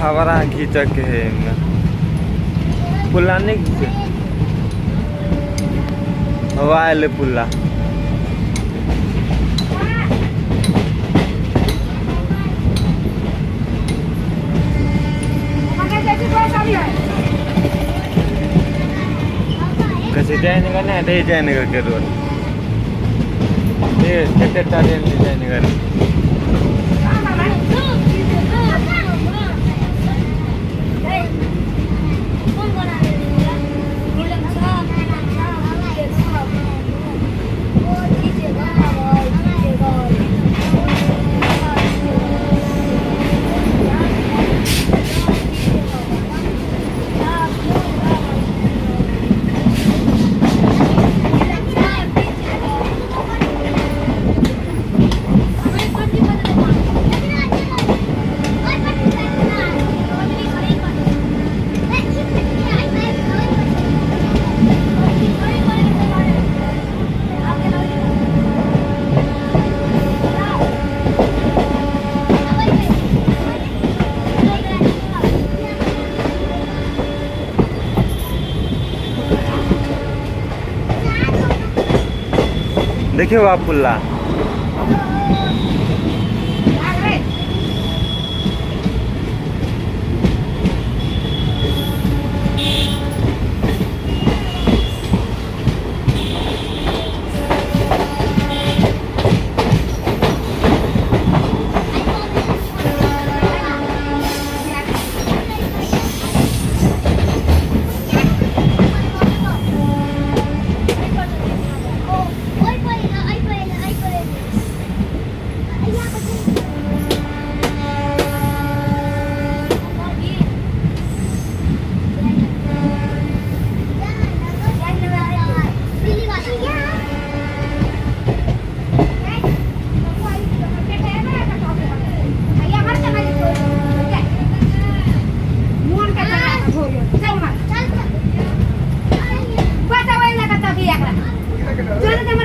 हमारा खींचा के है पुल्ला नहीं खींचे वाले पुल्ला कैसे जाने का ना दे जाने का करो ये कितने टाइम ले जाने का देखिए वो आप पुल्ला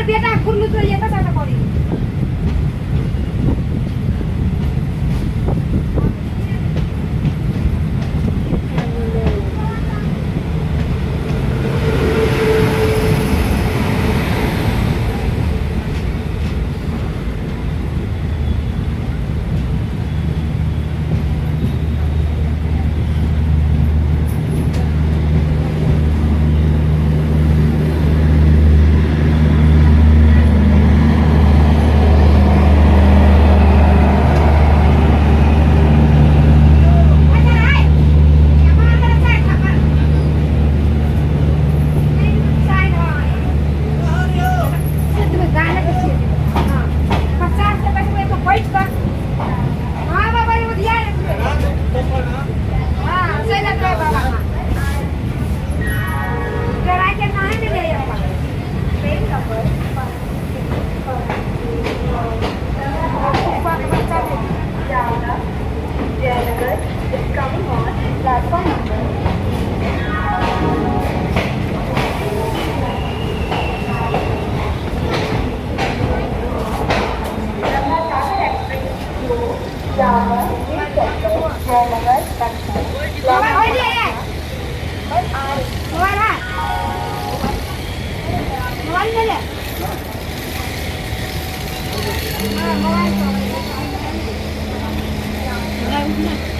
बेटा खुल्लू तो ये तो सारा पड़ी Hãy subscribe cho kênh Ghiền Mì Gõ để không bỏ lỡ những video hấp dẫn.